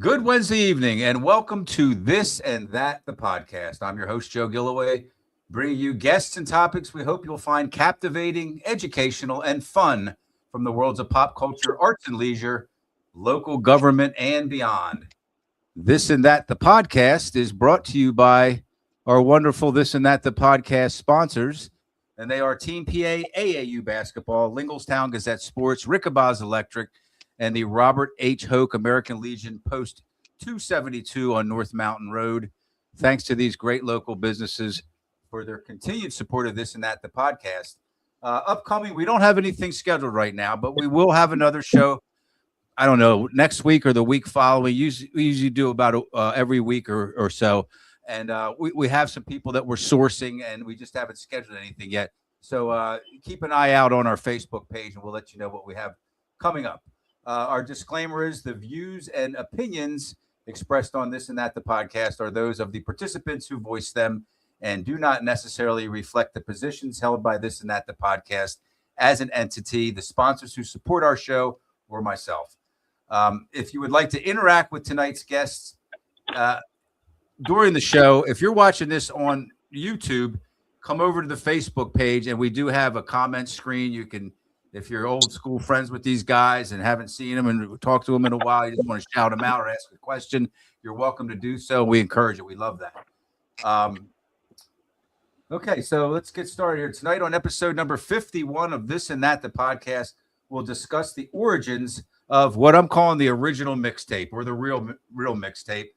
Good Wednesday evening, and welcome to This and That, the podcast. I'm your host, Joe Gilloway, bringing you guests and topics we hope you'll find captivating, educational, and fun from the worlds of pop culture, arts and leisure, local government, and beyond. This and That, the podcast is brought to you by our wonderful This and That, the podcast sponsors, and they are Team PA, AAU Basketball, Linglestown Gazette Sports, Rickabaz Electric, and the Robert H. Hoke American Legion Post 272 on North Mountain Road. Thanks to these great local businesses for their continued support of This and That, the podcast. Upcoming, we don't have anything scheduled right now, but we will have another show. I don't know, next week or the week following. We usually do about every week or so. And we have some people that we're sourcing, and we just haven't scheduled anything yet. So keep an eye out on our Facebook page, and we'll let you know what we have coming up. Our disclaimer is the views and opinions expressed on This and That, the podcast, are those of the participants who voice them and do not necessarily reflect the positions held by This and That, the podcast as an entity, the sponsors who support our show, or myself. If you would like to interact with tonight's guests during the show, if you're watching this on YouTube, come over to the Facebook page, and we do have a comment screen. You can, if you're old school friends with these guys and haven't seen them and talked to them in a while, you just want to shout them out or ask a question, you're welcome to do so. We encourage it. We love that. Okay, so let's get started here. Tonight on episode number 51 of This and That, the podcast, we'll discuss the origins of what I'm calling the original mixtape, or the real mixtape,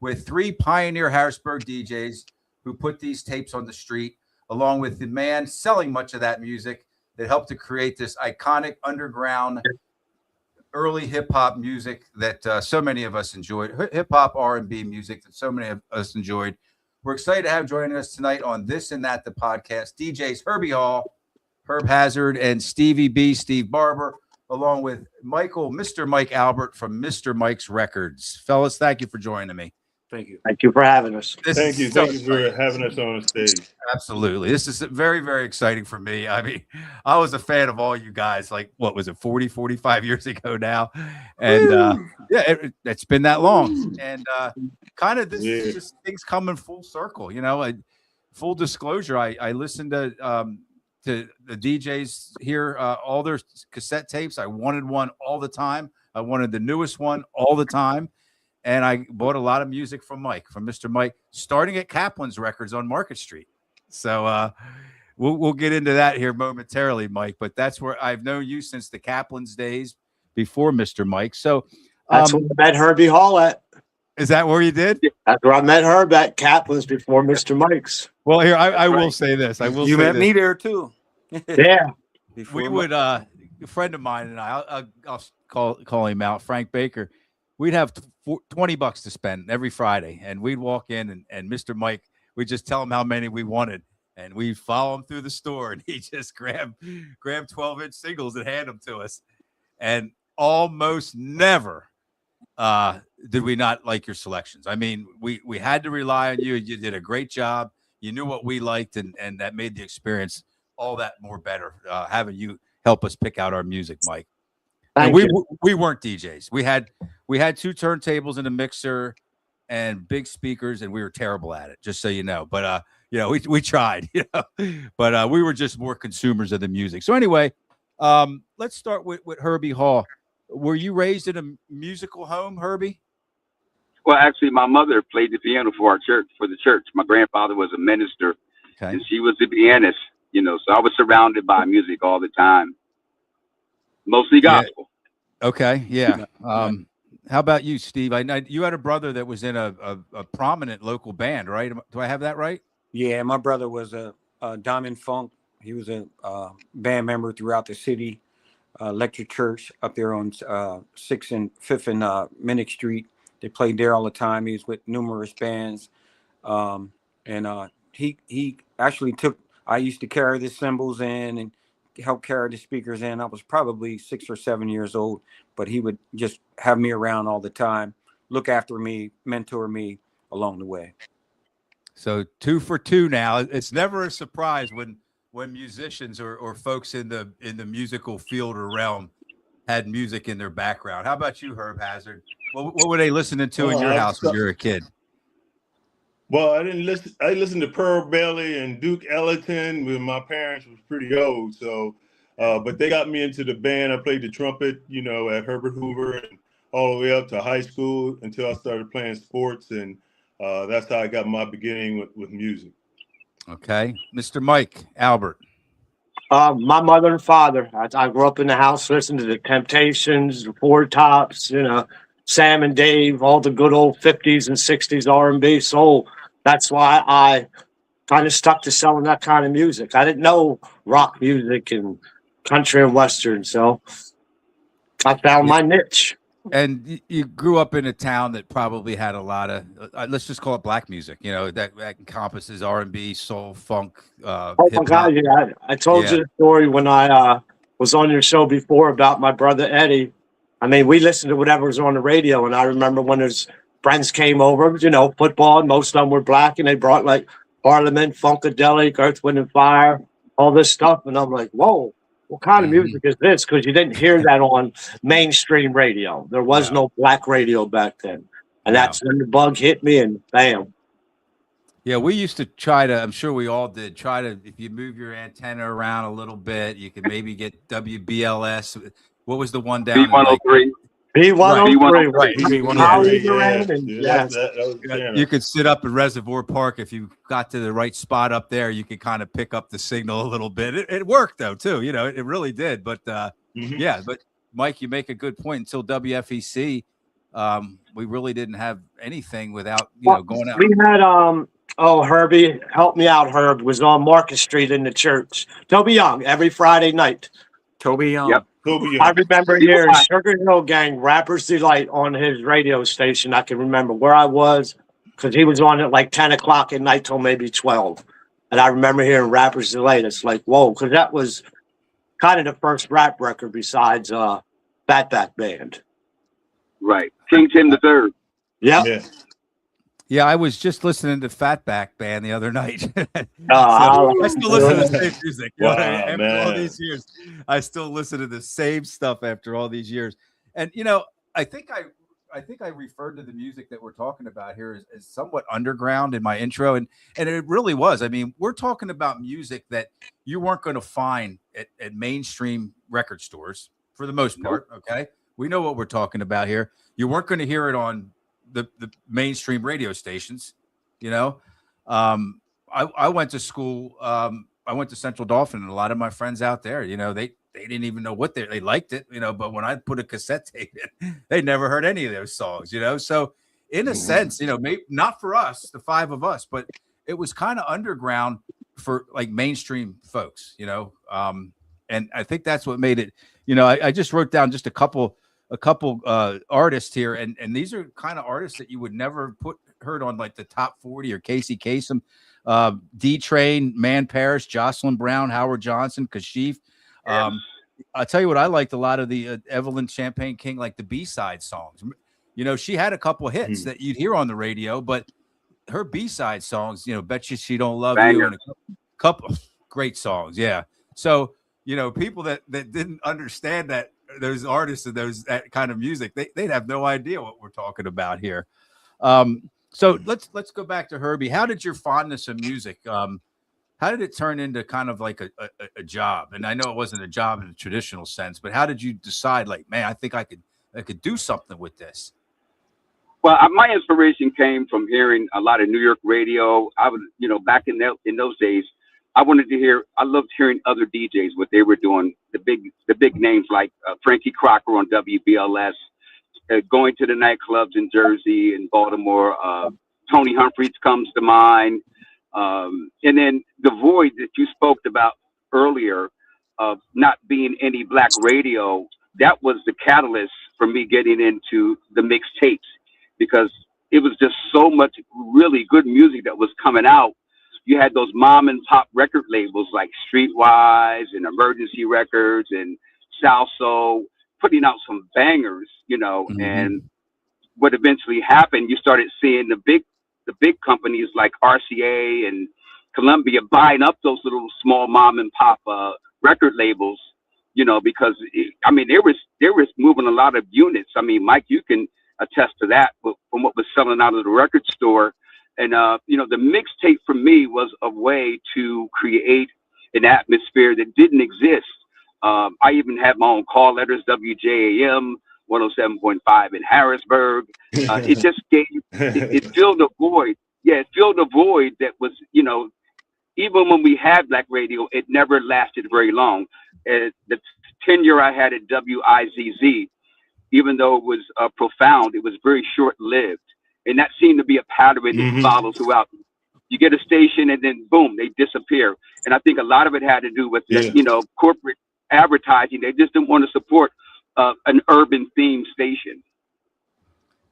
with three pioneer Harrisburg DJs who put these tapes on the street, along with the man selling much of that music that helped to create this iconic underground early hip-hop music that so many of us enjoyed, hip-hop R&B music that so many of us enjoyed. We're excited to have joining us tonight on This and That, the podcast, DJs Herbie Hall, Herb Hazard, and Stevie B, Steve Barber, along with Mr. Mike Albert from Mr. Mike's Records. Fellas, thank you for joining me. Thank you. Thank you for having us. Thank you for having us on stage. Absolutely. This is very, very exciting for me. I mean, I was a fan of all you guys, like, what was it, 40, 45 years ago now? And it's been that long. And kind of this is just things coming full circle. You know, full disclosure, I listened to the DJs here, all their cassette tapes. I wanted one all the time. I wanted the newest one all the time. And I bought a lot of music from Mr. Mike, starting at Kaplan's Records on Market Street. So we'll get into that here momentarily, Mike. But that's where I've known you since the Kaplan's days before Mr. Mike. So that's where I met Herbie Hall at. Is that where you did? That's where I met Herb at Kaplan's before Mr. Mike's. Well, here I will say this. You met me there too. Yeah. We would a friend of mine and I'll call him out, Frank Baker. We'd have $20 to spend every Friday, and we'd walk in, and Mr. Mike, we'd just tell him how many we wanted, and we'd follow him through the store, and he just grab 12-inch singles and hand them to us. And almost never did we not like your selections. I mean, we had to rely on you. You did a great job. You knew what we liked, and that made the experience all that more better, having you help us pick out our music, Mike. We weren't DJs. We had two turntables and a mixer and big speakers, and we were terrible at it, just so you know. But we tried, but we were just more consumers of the music. So anyway, let's start with Herbie Hall. Were you raised in a musical home, Herbie? Well, actually, my mother played the piano for the church. My grandfather was a minister, and she was a pianist. So I was surrounded by music all the time. Mostly gospel. Yeah. Okay. Yeah. How about you, Steve? I know you had a brother that was in a prominent local band, right? Do I have that right? Yeah, my brother was a Diamond Funk. He was a band member throughout the city, Electric Church up there on 6th and 5th and Minnick Street. They played there all the time. He was with numerous bands. And he actually I used to carry the cymbals in and help carry the speakers in. I was probably 6 or 7 years old, but he would just have me around all the time, look after me, mentor me along the way. So 2 for 2 now. It's never a surprise when musicians or folks in the musical field or realm had music in their background. How about you, Herb Hazard? What were they listening to in your house when you were a kid? Well, I didn't listen. I listened to Pearl Bailey and Duke Ellington when my parents was pretty old. So, but they got me into the band. I played the trumpet, at Herbert Hoover, and all the way up to high school until I started playing sports, and that's how I got my beginning with music. Okay, Mr. Mike Albert. My mother and father. I grew up in the house listening to the Temptations, the Four Tops, Sam and Dave, all the good old 50s and 60s R&B soul. That's why I kind of stuck to selling that kind of music. I didn't know rock music and country and western, so I found my niche. And you grew up in a town that probably had a lot of, let's just call it black music, that encompasses R&B, soul, funk. Oh my God, yeah. I told you the story when I was on your show before about my brother Eddie. I mean, we listened to whatever was on the radio, and I remember when his friends came over, football, and most of them were black, and they brought like Parliament, Funkadelic, Earth, Wind and Fire, all this stuff, and I'm like, whoa. What kind of music is this? Because you didn't hear that on mainstream radio. There was no black radio back then. And that's when the bug hit me, and bam. Yeah, we used to try to, I'm sure we all did, if you move your antenna around a little bit, you could maybe get WBLS. What was the one down B103? B103, right. B103. You could sit up in Reservoir Park. If you got to the right spot up there, you could kind of pick up the signal a little bit. It worked, though, too. It really did. But, but Mike, you make a good point. Until WFEC, we really didn't have anything without, going out. We had, Herbie, help me out, Herb, was on Market Street in the church. Toby Young, every Friday night. Toby Young. Yep. I remember hearing Sugar Hill Gang, Rapper's Delight on his radio station. I can remember where I was because he was on at like 10 o'clock at night till maybe 12. And I remember hearing Rapper's Delight. It's like, whoa, because that was kind of the first rap record besides Fatback Band. Right. King Tim III. Yeah. Yeah, I was just listening to Fatback Band the other night. I still listen to the same music. After all these years, I still listen to the same stuff after all these years. And I think I referred to the music that we're talking about here as somewhat underground in my intro, and it really was. I mean, we're talking about music that you weren't going to find at mainstream record stores for the most part. Okay, we know what we're talking about here. You weren't going to hear it on the mainstream radio stations. I went to school. I went to Central Dauphin, and a lot of my friends out there, they didn't even know what they liked it, but when I put a cassette tape in, they never heard any of those songs, so in a sense, maybe not for us, the five of us, but it was kind of underground for like mainstream folks, and I think that's what made it. I just wrote down just a couple artists here, and these are kind of artists that you would never heard on like the top 40 or Casey Kasem, D-Train, Man Parrish, Jocelyn Brown, Howard Johnson, Kashif. I'll tell you what, I liked a lot of the Evelyn Champagne King, like the B-side songs. She had a couple hits that you'd hear on the radio, but her B-side songs, Bet You She Don't Love You, and a couple great songs. Yeah. So, people that didn't understand that, those artists and that kind of music, they'd have no idea what we're talking about here. So let's go back to Herbie. How did your fondness of music, how did it turn into kind of like a job? And I know it wasn't a job in a traditional sense, but how did you decide, like, man, I think I could do something with this? Well, my inspiration came from hearing a lot of New York radio. I was, back in those days, I loved hearing other DJs, what they were doing, the big names like Frankie Crocker on WBLS, going to the nightclubs in Jersey and Baltimore. Tony Humphries comes to mind. And then the void that you spoke about earlier of not being any black radio, that was the catalyst for me getting into the mixtapes, because it was just so much really good music that was coming out. You had those mom and pop record labels like Streetwise and Emergency Records and Salso putting out some bangers, and what eventually happened, you started seeing the big companies like RCA and Columbia buying up those little small mom and pop record labels, you know, because I mean, there was moving a lot of units. I mean, Mike, you can attest to that from what was selling out of the record store. And, you know, the mixtape for me was a way to create an atmosphere that didn't exist. I even had my own call letters, WJAM 107.5 in Harrisburg. It just gave, it filled a void. Yeah, it filled a void that was, you know, even when we had black radio, it never lasted very long. The tenure I had at WIZZ, even though it was profound, it was very short-lived. And that seemed to be a pattern that follows throughout. You get a station and then boom, they disappear. And I think a lot of it had to do with the, you know, corporate advertising. They just didn't want to support an urban themed station.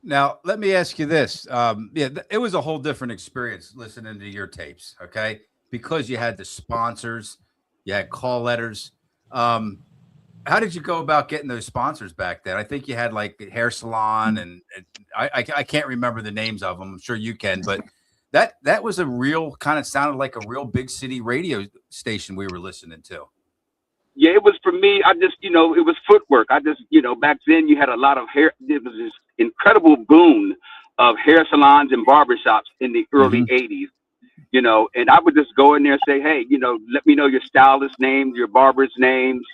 Now, let me ask you this. It was a whole different experience listening to your tapes, okay? Because you had the sponsors, you had call letters. How did you go about getting those sponsors back then? I think you had like a hair salon, and I can't remember the names of them. I'm sure you can, but that was a real kind of sounded like a real big city radio station we were listening to. Yeah, it was for me. I just, you know, it was footwork. I just, you know, back then you had a lot of hair. There was this incredible boom of hair salons and barbershops in the early 80s, you know, and I would just go in there and say, hey, you know, let me know your stylist names, your barber's names,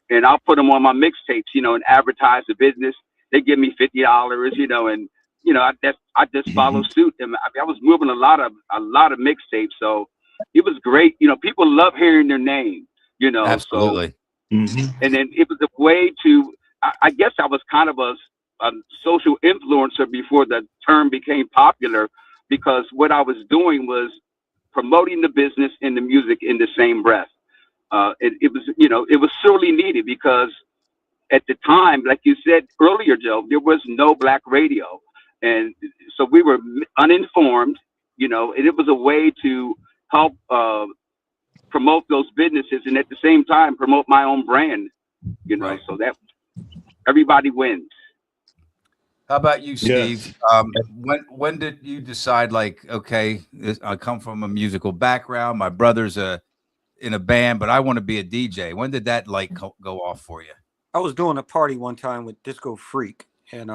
and I'll put them on my mixtapes, you know, and advertise the business. They give me $50, you know, and, you know, I just follow suit. And I was moving a lot of mixtapes. So it was great. You know, people love hearing their name, you know. Absolutely. So, and then it was a way to, I guess I was kind of a social influencer before the term became popular, because what I was doing was promoting the business and the music in the same breath. It was, you know, it was sorely needed, because at the time, like you said earlier, Joe, there was no black radio. And so we were uninformed, you know, and it was a way to help promote those businesses and at the same time promote my own brand, you know, so that everybody wins. How about you, Steve? When did you decide, like, okay, I come from a musical background, my brother's in a band, but I want to be a DJ? When did that light go off for you? I was doing a party one time with Disco Freak, and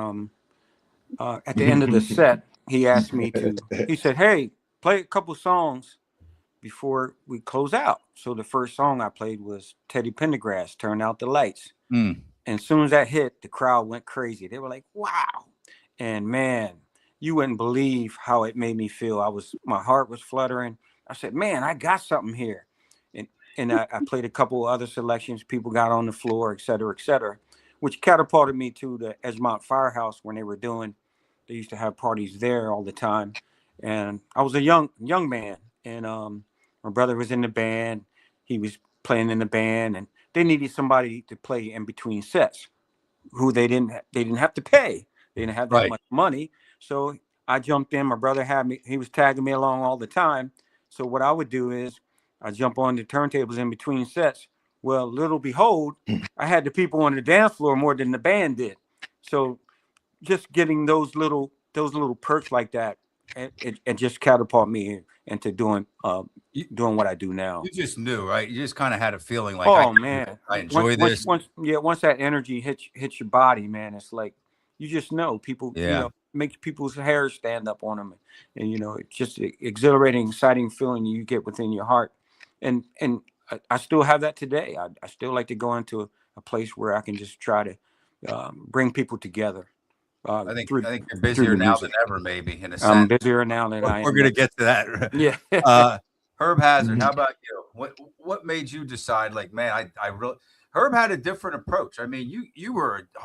at the end of the set, he asked me to, he said, hey, play a couple songs before we close out. So the first song I played was Teddy Pendergrass, Turn Out the Lights. And as soon as that hit, the crowd went crazy. They were like, wow. And man, you wouldn't believe how it made me feel. My heart was fluttering. I said, man, I got something here. And I played a couple other selections. People got on the floor, et cetera, which catapulted me to the Edgemont Firehouse when they used to have parties there all the time. And I was a young man, and my brother was in the band. He was playing in the band, and they needed somebody to play in between sets who they didn't have to pay. They didn't have that much money. So I jumped in. My brother he was tagging me along all the time. So what I would do is I jump on the turntables in between sets. Well, little behold, I had the people on the dance floor more than the band did. So just getting those little perks like that, it just catapulted me into doing what I do now. You just knew, right? You just kind of had a feeling like, oh man, I enjoy this. Once that energy hits your body, man, it's like you just know people. You know, makes people's hair stand up on them, and you know, it's just an exhilarating, exciting feeling you get within your heart. And I still have that today. I still like to go into a place where I can just try to bring people together. I think you're busier now than ever, maybe, in a sense. I'm busier now than I am. We're going to get to that. Yeah. Herb Hazard, how about you? What made you decide, like, man, I really, Herb had a different approach. I mean, you were a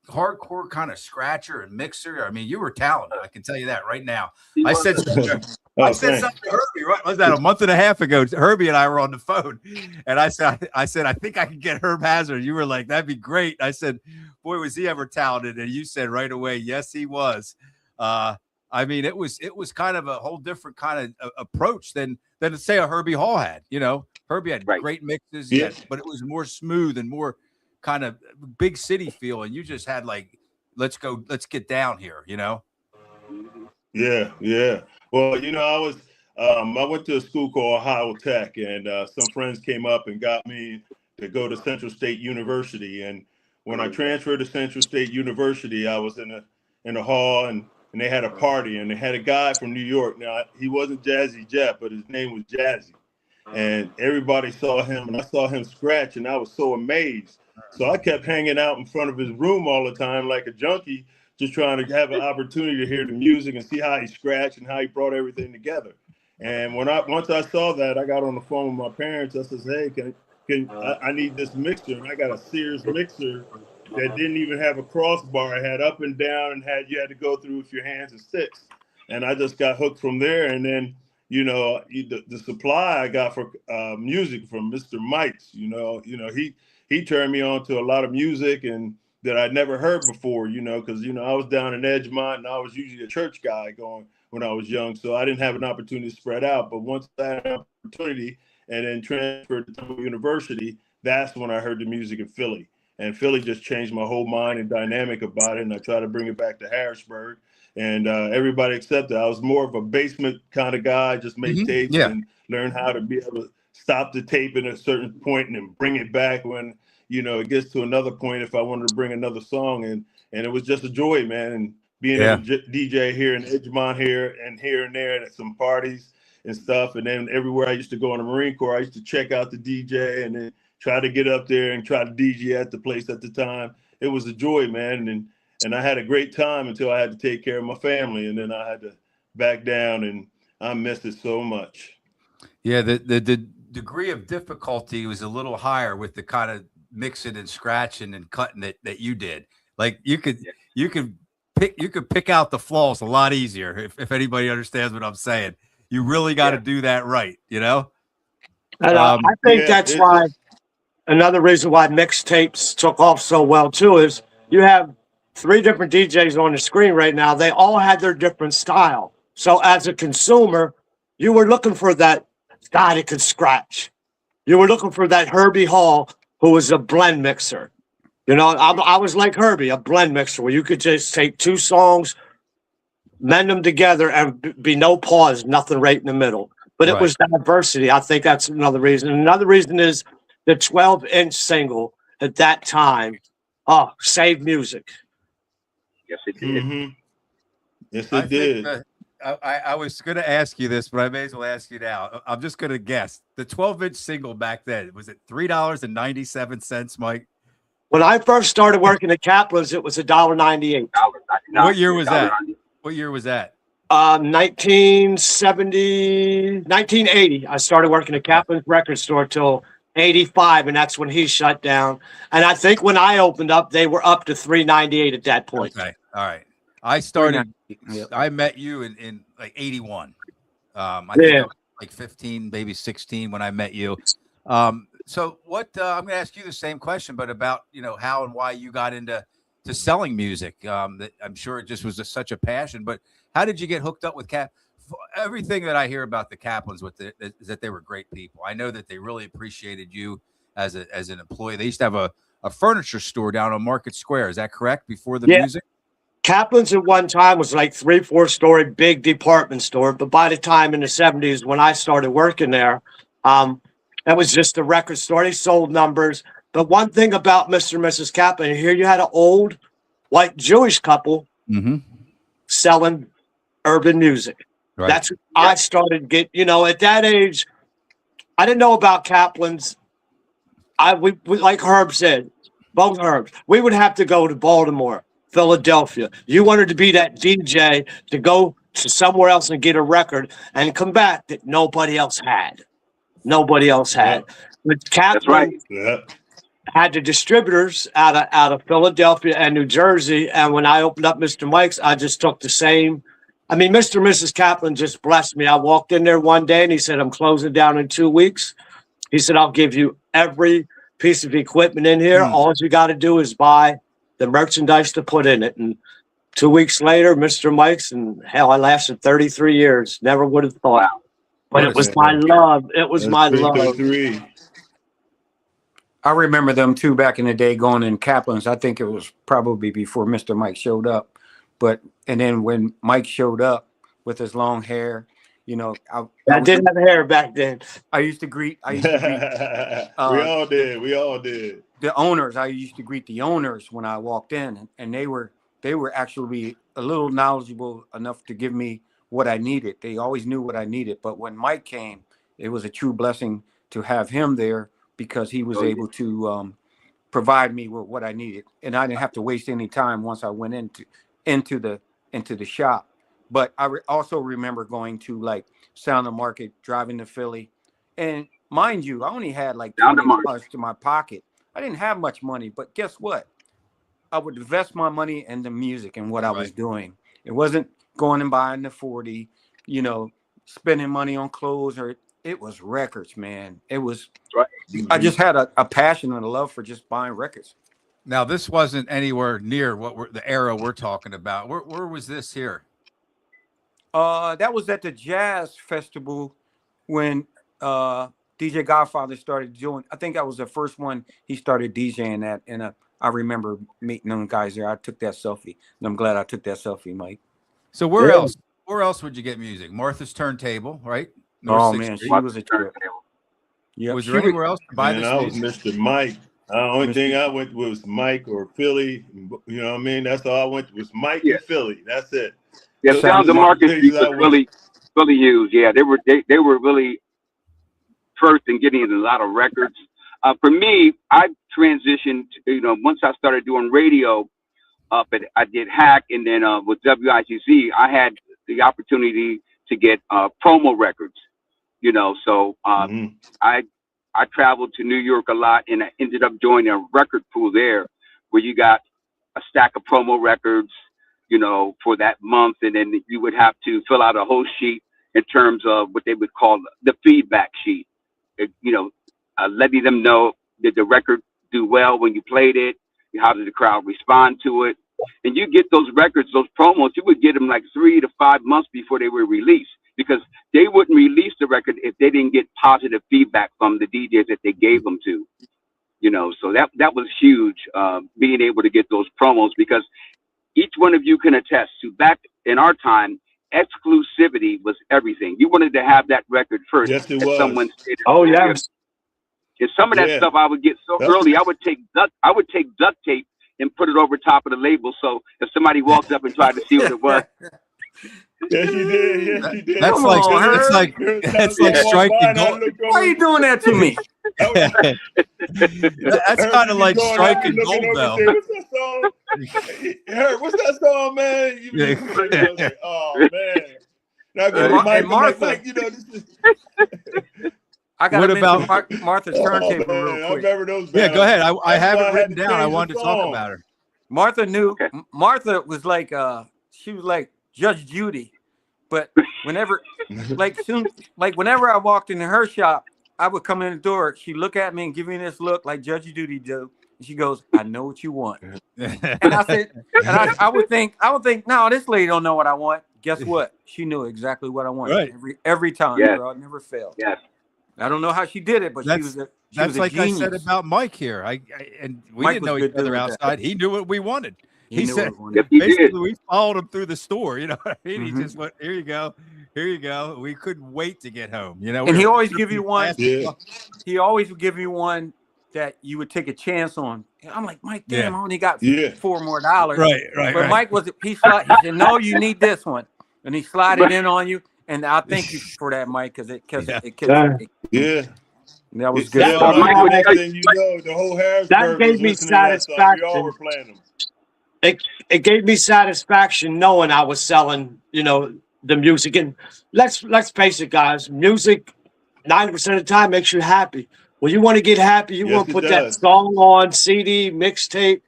hardcore kind of scratcher and mixer. I mean, you were talented. I can tell you that right now. I said something to Herbie, right? Was that a month and a half ago? Herbie and I were on the phone, and I said, I think I can get Herb Hazard. You were like, that'd be great. I said, boy, was he ever talented? And you said right away, yes, he was. I mean, it was kind of a whole different kind of approach than say a Herbie Hall had. You know, Herbie had great mixes, but it was more smooth and more kind of big city feel. And you just had like, let's get down here. You know. Yeah. Well, you know, I went to a school called Ohio Tech, and some friends came up and got me to go to Central State University. And when I transferred to Central State University, I was in a hall and they had a party, and they had a guy from New York. Now, he wasn't Jazzy Jeff, but his name was Jazzy. And everybody saw him, and I saw him scratch, and I was so amazed. So I kept hanging out in front of his room all the time like a junkie, just trying to have an opportunity to hear the music and see how he scratched and how he brought everything together. And once I saw that, I got on the phone with my parents. I said, "Hey, I need this mixer?" And I got a Sears mixer that didn't even have a crossbar. It had up and down, and you had to go through with your hands and sticks. And I just got hooked from there. And then, the supply I got for music from Mr. Mike's, he turned me on to a lot of music and that I'd never heard before, because, I was down in Edgemont and I was usually a church guy going when I was young. So I didn't have an opportunity to spread out. But once I had an opportunity and then transferred to Temple University, that's when I heard the music in Philly. And Philly just changed my whole mind and dynamic about it. And I tried to bring it back to Harrisburg. And everybody accepted. I was more of a basement kind of guy, just made tapes and learned how to be able to stop the tape at a certain point and then bring it back when, it gets to another point if I wanted to bring another song. And it was just a joy, man. And being a DJ here in Edgemont here and there at some parties and stuff. And then everywhere I used to go in the Marine Corps, I used to check out the DJ and then try to get up there and try to DJ at the place at the time. It was a joy, man. And I had a great time until I had to take care of my family. And then I had to back down, and I missed it so much. Yeah, the degree of difficulty was a little higher with the kind of mixing and scratching and cutting that you did. Like you could pick out the flaws a lot easier if anybody understands what I'm saying. You really got to do that right, And I think that's why another reason why mixtapes took off so well too is you have 3 different DJs on the screen right now. They all had their different style. So as a consumer, you were looking for that guy that could scratch. You were looking for that Herbie Hall, who was a blend mixer. I was like Herbie, a blend mixer, where you could just take 2 songs, mend them together, and be no pause, nothing right in the middle. But it was diversity. I think that's another reason. Another reason is the 12-inch single at that time saved music. Yes, it did. Mm-hmm. Yes, it did. I was going to ask you this, but I may as well ask you now. I'm just going to guess. The 12-inch single back then, was it $3.97, Mike? When I first started working at Kaplan's, it was $1.98. What year was that? What year was that? 1980. I started working at Kaplan's record store till 85, and that's when he shut down. And I think when I opened up, they were up to $3.98 at that point. Okay, all right. I met you in like 81. I think I was like 15, maybe 16 when I met you. So what I'm going to ask you the same question, but about how and why you got into selling music. That I'm sure it just was such a passion. But how did you get hooked up with Cap? Everything that I hear about the Kaplans is that they were great people. I know that they really appreciated you as an employee. They used to have a furniture store down on Market Square. Is that correct? Before the music? Kaplan's at one time was like 3-4 story big department store. But by the time in the 70s, when I started working there, that was just a record store. They sold numbers. But one thing about Mr. and Mrs. Kaplan, here you had an old white Jewish couple selling urban music. Right. That's what I started at that age. I didn't know about Kaplan's. We like Herb said, both Herbs, we would have to go to Baltimore, Philadelphia. You wanted to be that DJ to go to somewhere else and get a record and come back that nobody else had. Nobody else had. But Kaplan had the distributors out of Philadelphia and New Jersey. And when I opened up Mr. Mike's, I just took the same. I mean, Mr. and Mrs. Kaplan just blessed me. I walked in there one day and he said, I'm closing down in 2 weeks. He said, I'll give you every piece of equipment in here. All you got to do is buy the merchandise to put in it. And 2 weeks later, Mr. Mike's, and hell, I lasted 33 years. Never would have thought. Wow. But it was my love. It was my love. I remember them too back in the day going in Kaplan's. I think it was probably before Mr. Mike showed up. And then when Mike showed up with his long hair, You know, I didn't have hair back then. I used to greet. We all did. We all did. The owners. I used to greet the owners when I walked in, and they were actually a little knowledgeable enough to give me what I needed. They always knew what I needed. But when Mike came, it was a true blessing to have him there because he was able to provide me with what I needed, and I didn't have to waste any time once I went into the shop. But I also remember going to like Sound of Market, driving to Philly, and mind you, I only had like $20 to my pocket. I didn't have much money, but guess what? I would invest my money in the music and what I was doing. It wasn't going and buying the 40, you know, spending money on clothes, or it was records, man. It was, I just had a passion and a love for just buying records. Now, this wasn't anywhere near the era we're talking about. Where was this here? That was at the Jazz Festival when DJ Godfather started doing. I think that was the first one he started DJing at, and I remember meeting them guys there. I took that selfie, and I'm glad I took that selfie, Mike. So where else? Where else would you get music? Martha's Turntable, right? North man, Street. she was a trip. Yeah. Was there anywhere else to buy this? I was Mr. Mike. The only thing I went was Mike or Philly. You know what I mean? That's all I went to was Mike and Philly. That's it. Yeah, Sound of Market Street was really huge. Yeah, they were really first in getting a lot of records. For me, I transitioned. You know, once I started doing radio, I did Hack, and then with WICC, I had the opportunity to get promo records. You know, so I traveled to New York a lot, and I ended up joining a record pool there, where you got a stack of promo records, you know, for that month, and then you would have to fill out a whole sheet in terms of what they would call the feedback sheet. You know, letting them know, did the record do well when you played it? How did the crowd respond to it? And you get those records, those promos, you would get them like 3 to 5 months before they were released, because they wouldn't release the record if they didn't get positive feedback from the DJs that they gave them to. You know, so that was huge, being able to get those promos, because each one of you can attest to, back in our time, exclusivity was everything. You wanted to have that record first. Yes, it was. Someone stated, yes. And some of that stuff I would get so early. I would take duct tape and put it over top of the label, so if somebody walked up and tried to see what it was. Yes, you did. Yes, you did. That's like striking gold. Why are you doing that to me? That's kind of like striking gold, though. What's that song, man? Oh man! Now, Mike, you know, this is. I got to mention Martha's Turntable real quick. I remember those. Yeah, go ahead. I have it written down. I wanted to talk about her. Martha knew. Okay. Martha was like, she was like Judge Judy, but whenever I walked into her shop, I would come in the door. She'd look at me and give me this look like Judge Judy do. And she goes, "I know what you want." And I said, I would think, no, this lady don't know what I want. Guess what? She knew exactly what I wanted every time. Girl, it never failed. Yes. I don't know how she did it, but she was like genius. I said about Mike here. And we Mike didn't know each other outside. He knew what we wanted. He said, basically, we followed him through the store. You know what I mean? He just went, here you go. We couldn't wait to get home. You know, and he always give you one. Yeah. He always would give you one that you would take a chance on. And I'm like, Mike, damn, I only got $4 more. Right. But Mike he said, no, you need this one, and he slid it in on you. And I thank you for that, Mike, because that was good. The whole Harrisburg that gave me satisfaction. We all were playing them. It gave me satisfaction knowing I was selling, you know, the music. And let's face it, guys. Music, 90% of the time makes you happy. When you want to get happy, you want to put that song on CD, mixtape,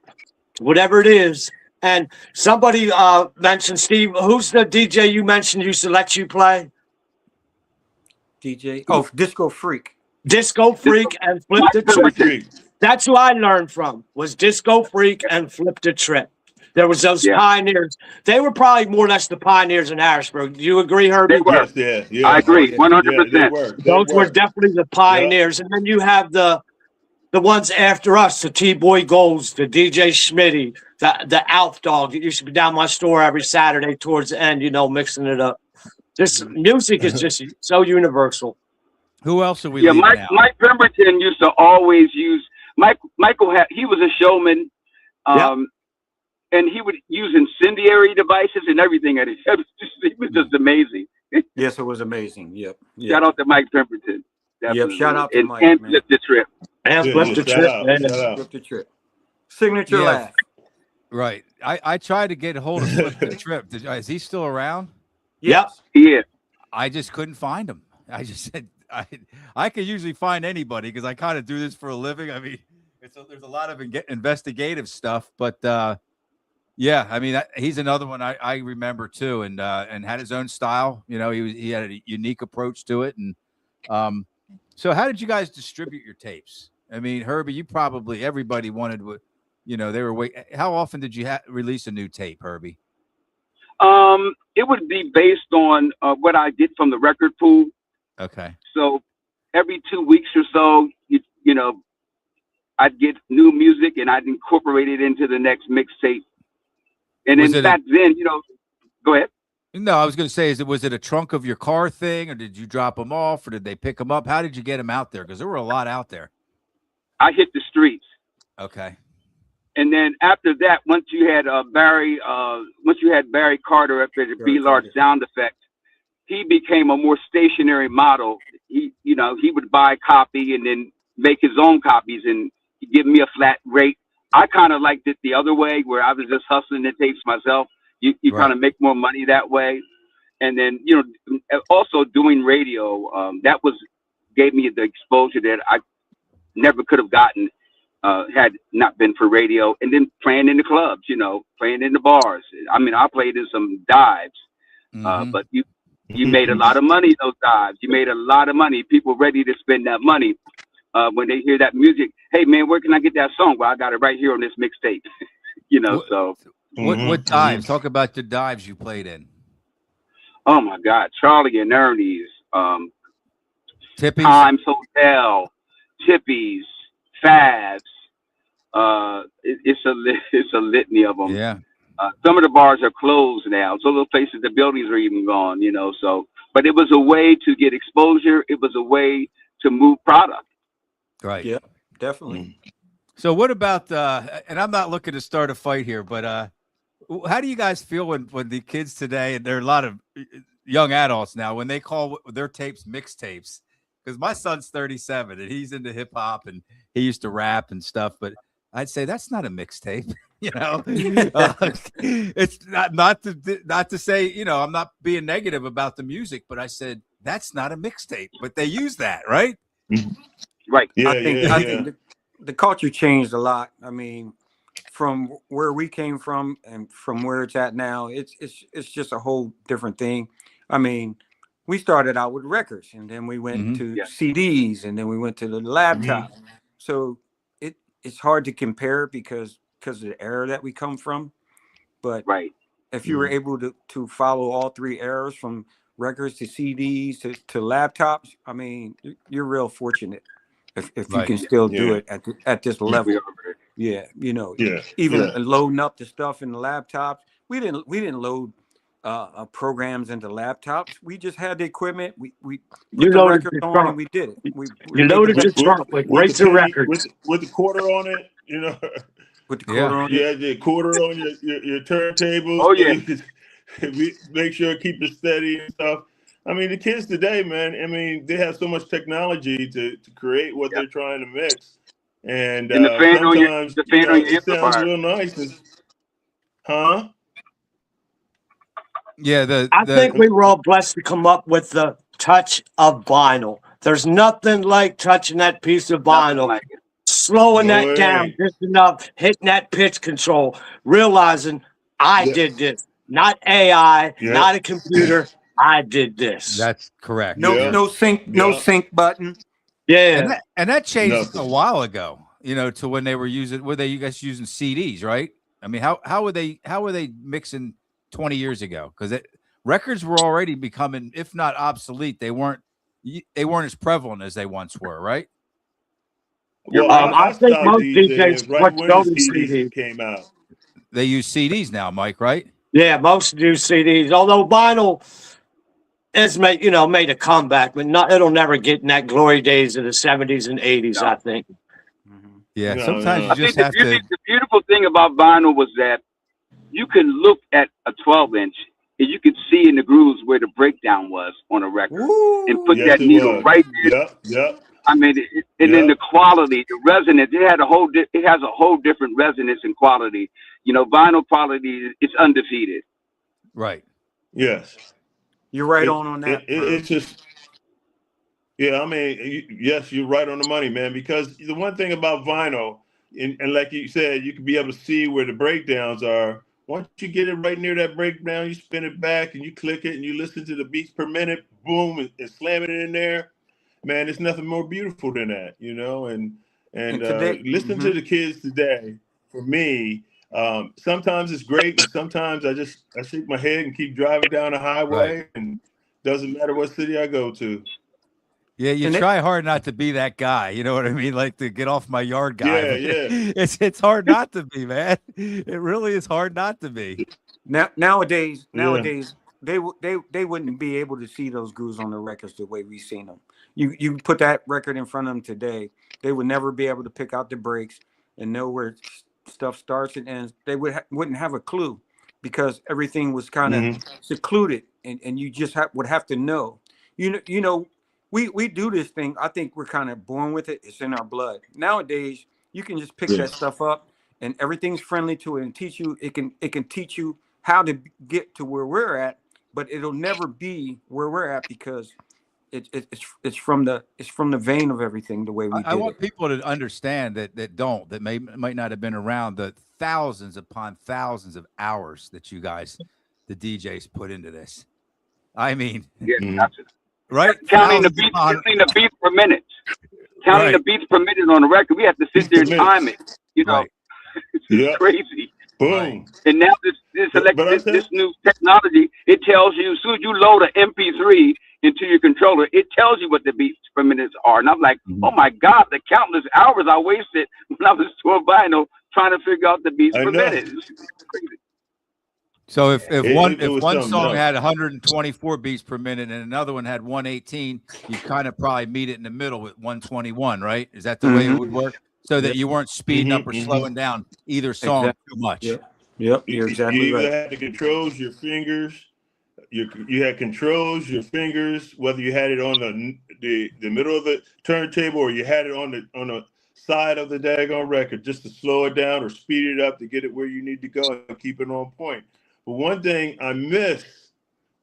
whatever it is. And somebody mentioned, Steve, who's the DJ you mentioned used to let you play? DJ? Oh, Disco Freak. Disco Freak and Flip the Trip. That's who I learned from, was Disco Freak and Flip the Trip. There was those pioneers. They were probably more or less the pioneers in Harrisburg. Do you agree, Herbie? They were. Yeah. I agree, 100%. Those were definitely the pioneers. And then you have the ones after us, the T-Boy Golds, the DJ Schmitty, the Alf Dog. It used to be down my store every Saturday towards the end, you know, mixing it up. Just music is just so universal. Who else are we? Yeah, leaving out? Mike Pemberton used to always use Michael. He was a showman, and he would use incendiary devices and everything. And he was just amazing. Yes, it was amazing. Yep. Shout out to Mike Pemberton. Yep. Shout out to Mike, and man. Flip the Trip. And Flip the Trip. Flip the Trip. Signature laugh. Right. I tried to get a hold of Flip the Trip. Is he still around? Yes. Yeah. I just couldn't find him. I just said I could usually find anybody because I kind of do this for a living. I mean, there's a lot of investigative stuff, but yeah, I mean he's another one I remember too, and had his own style. You know, he had a unique approach to it, and so how did you guys distribute your tapes? I mean, Herbie, everybody wanted what, you know, they were waiting. How often did you release a new tape, Herbie? It would be based on what I did from the record pool. Okay. So every 2 weeks or so, you know, I'd get new music and I'd incorporate it into the next mixtape. And then back then, you know, go ahead. No, I was going to say, was it a trunk of your car thing, or did you drop them off, or did they pick them up? How did you get them out there? Because there were a lot out there. I hit the streets. Okay. And then after that, once you had Barry Carter up there, the B-Large sound effect, he became a more stationary model. He would buy a copy and then make his own copies and give me a flat rate. I kind of liked it the other way, where I was just hustling the tapes myself. You kind of make more money that way. And then, you know, also doing radio, gave me the exposure that I never could have gotten had not been for radio. And then playing in the clubs, you know, playing in the bars. I mean, I played in some dives, but you made a lot of money those dives. You made a lot of money. People ready to spend that money when they hear that music. Hey, man, where can I get that song? Well, I got it right here on this mixtape. You know, What dives? Talk about the dives you played in. Oh, my God. Charlie and Ernie's, Tippy's? Times Hotel, Tippy's, Fabs. It's a litany of them. Yeah. Some of the bars are closed now. So those places, the buildings are even gone, you know. So, but it was a way to get exposure. It was a way to move product. Right. Yeah, definitely. So what about, and I'm not looking to start a fight here, but how do you guys feel when the kids today, and there are a lot of young adults now, when they call their tapes mixtapes? Because my son's 37 and he's into hip hop and he used to rap and stuff, but I'd say that's not a mixtape. You know, it's not to say, you know, I'm not being negative about the music, but I said that's not a mixtape. But they use that, right? Right. Yeah, I think the culture changed a lot. I mean, from where we came from and from where it's at now, it's just a whole different thing. I mean, we started out with records, and then we went to CDs, and then we went to the laptop. So it's hard to compare because of the era that we come from. But if you were able to follow all three eras, from records to CDs to laptops, I mean, you're real fortunate if you can still do it at this level. Yeah, you know, even loading up the stuff in the laptops. We didn't load programs into laptops. We just had the equipment. We put the records on and we did it. You loaded your trunk with the records with the quarter on it, you know. With the quarter on it. Yeah, the quarter on your turntable. Oh yeah. So you could make sure keep it steady and stuff. I mean, the kids today, man. I mean, they have so much technology to create what they're trying to mix, and the fan on your it sounds amplifier. real nice. Huh? Yeah, I think we were all blessed to come up with the touch of vinyl. There's nothing like touching that piece of vinyl, slowing that down just enough, hitting that pitch control, realizing I did this, not AI, not a computer. I did this. That's correct. No sync button. Yeah, and that changed a while ago. You know, to when they were using. Were you guys using CDs, right? I mean, how were they mixing 20 years ago? Because records were already becoming, if not obsolete, they weren't as prevalent as they once were, right? Well, I think most DJs right when the CDs came out. They use CDs now, Mike, right? Yeah, most do CDs. Although vinyl, it's made a comeback, but it'll never get in that glory days of the 70s and 80s, I think. Yeah, No, sometimes no. you just have to. The beautiful thing about vinyl was that you can look at a 12-inch and you could see in the grooves where the breakdown was on a record and put Yes, that it needle was. right there. Yep. I mean, and then the quality, the resonance, it has a whole different resonance and quality. Vinyl quality is undefeated. Right. Yes. You're right on that. It's just, yeah, I mean, yes, you're right on the money, man, because the one thing about vinyl, and like you said, you can be able to see where the breakdowns are. Once you get it right near that breakdown, you spin it back and you click it and you listen to the beats per minute, boom, and slam it in there. Man, there's nothing more beautiful than that, and today, listen to the kids today. For me, sometimes it's great, and sometimes I shake my head and keep driving down the highway, and doesn't matter what city I go to. Yeah, you try hard not to be that guy. You know what I mean? Like to get off my yard guy. Yeah. It's hard not to be, man. It really is hard not to be. Nowadays, they wouldn't be able to see those grooves on the records the way we've seen them. You put that record in front of them today, they would never be able to pick out the breaks and know where stuff starts and ends. They wouldn't have a clue because everything was kind of secluded, and you just would have to know. We do this thing. I think we're kind of born with it. It's in our blood. Nowadays, you can just pick that stuff up, and everything's friendly to it and teach you. It can teach you how to get to where we're at, but it'll never be where we're at because it's from the vein of everything the way we did it. I want people to understand that might not have been around the thousands upon thousands of hours that you guys, the DJs, put into this. I mean, right? Counting the beats per minute. Counting the beats per minute on the record. We have to sit there and time it. It's crazy. Boom. Right. And now this new technology, it tells you as soon as you load an MP3 into your controller, it tells you what the beats per minute are. And I'm like, oh my God, the countless hours I wasted when I was to a vinyl trying to figure out the beats per minute. It's crazy. So if one song had 124 beats per minute and another one had 118, you kind of probably meet it in the middle with 121, right? Is that the way it would work? So that you weren't speeding up or slowing down either song too much. Yep, you're exactly you right. You had the controls, your fingers. You had controls, your fingers, whether you had it on the middle of the turntable or you had it on the side of the daggone record, just to slow it down or speed it up to get it where you need to go and keep it on point. But one thing I miss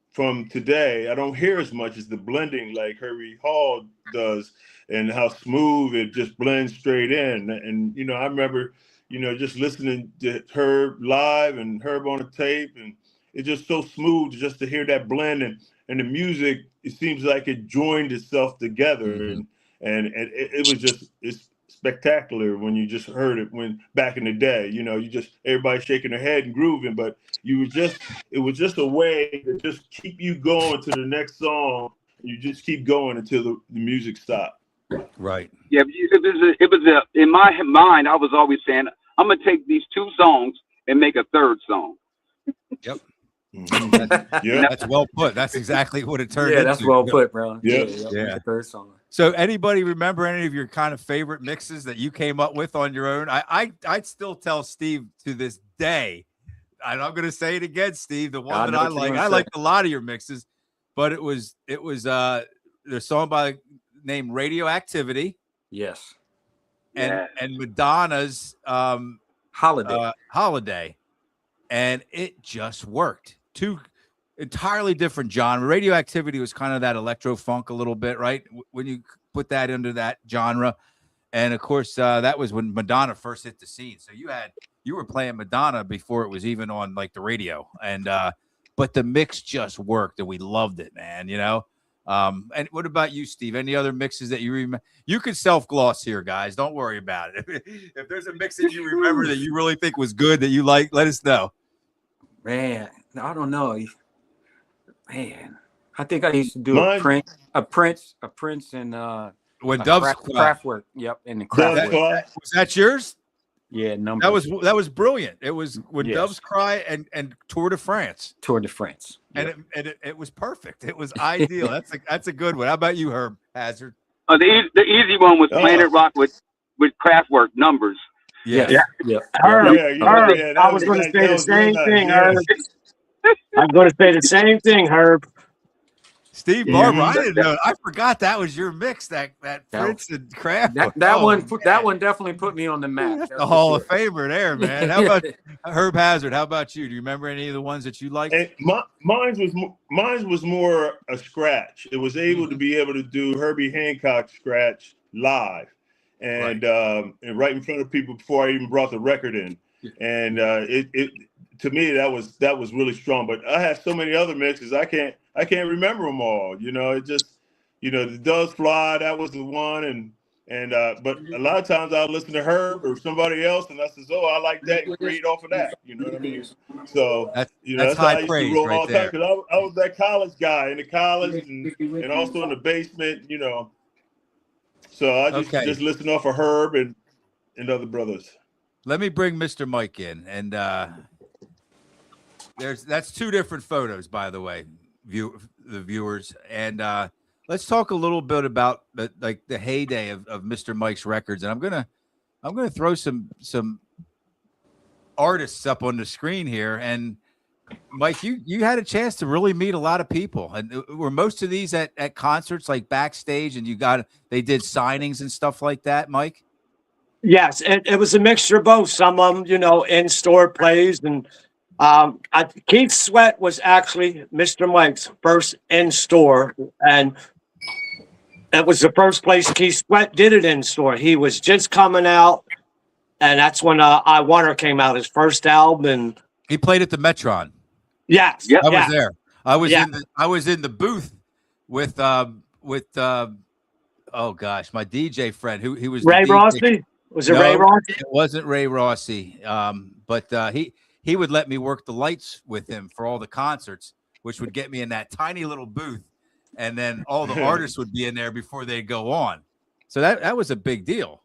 from today, I don't hear as much as the blending like Herbie Hall does and how smooth it just blends straight in. And, I remember, just listening to Herb live and Herb on the tape, and it's just so smooth just to hear that blend and the music, it seems like it joined itself together. And it was it's spectacular when you just heard it when back in the day, you just everybody shaking their head and grooving, but it was just a way to just keep you going to the next song. You just keep going until the music stopped. Right. Yeah, it was in my mind, I was always saying, I'm going to take these two songs and make a third song. Yep. That's well put. That's exactly what it turned into. Yeah, that's well put, bro. Yeah. Third song. So anybody remember any of your kind of favorite mixes that you came up with on your own? I'd still tell Steve to this day, and I'm going to say it again, Steve, the one that I liked a lot of your mixes, but it was the song by named Radioactivity. Yes. And Madonna's Holiday. And it just worked. Two entirely different genre. Radioactivity was kind of that electro funk a little bit, right? When you put that into that genre. And of course, that was when Madonna first hit the scene. So you were playing Madonna before it was even on like the radio. And but the mix just worked and we loved it, man, And what about you, Steve? Any other mixes that you remember? You could self-gloss here, guys. Don't worry about it. If there's a mix that you remember that you really think was good that you like, let us know. Man, I don't know. Man, I think I used to do a Prince, and when Dove's Kraftwerk. Yep, and the Kraftwerk. Was that yours? Yeah, numbers. That was brilliant. It was When Yes. Doves Cry and Tour de France. Tour de France. Yep. And it was perfect. It was ideal. That's a good one. How about you, Herb Hazard? The easy one was Planet Rock with Kraftwerk, Numbers. Yes. Yeah. Herb, I was going to say the same thing, Herb. I'm going to say the same thing, Herb. Steve Barber, I didn't know. I forgot that was your mix. That Prince and Kraft. That one definitely put me on the map. The Hall of Famer there, man. How about Herb Hazard? How about you? Do you remember any of the ones that you liked? Mine was more a scratch. It was able to be able to do Herbie Hancock scratch live, and right in front of people before I even brought the record in. And it to me that was really strong. But I have so many other mixes I can't remember them all. It just the Doves Fly, that was the one, but a lot of times I'll listen to Herb or somebody else and I says, oh, I like that, and create off of that. You know what I mean? So that's how I used to roll all the time, because I was that college guy in the college and also in the basement. So I just listen off of Herb and other brothers. Let me bring Mr. Mike in, and that's two different photos, by the way, the viewers, and let's talk a little bit about the heyday of Mr. Mike's records, and I'm gonna throw some artists up on the screen here, and Mike, you had a chance to really meet a lot of people, and were most of these at concerts, like backstage, and they did signings and stuff like that, Mike? Yes, it was a mixture of both. Some of them, in-store plays. And Keith Sweat was actually Mr. Mike's first in-store. And it was the first place Keith Sweat did it in-store. He was just coming out. And that's when I Want Her came out, his first album. And he played at the Metron. Yes. I was there. I was in the booth with oh gosh, my DJ friend he was Ray Rossi. Was it Ray Rossi? It wasn't Ray Rossi. But he would let me work the lights with him for all the concerts, which would get me in that tiny little booth, and then all the artists would be in there before they go on. So that was a big deal,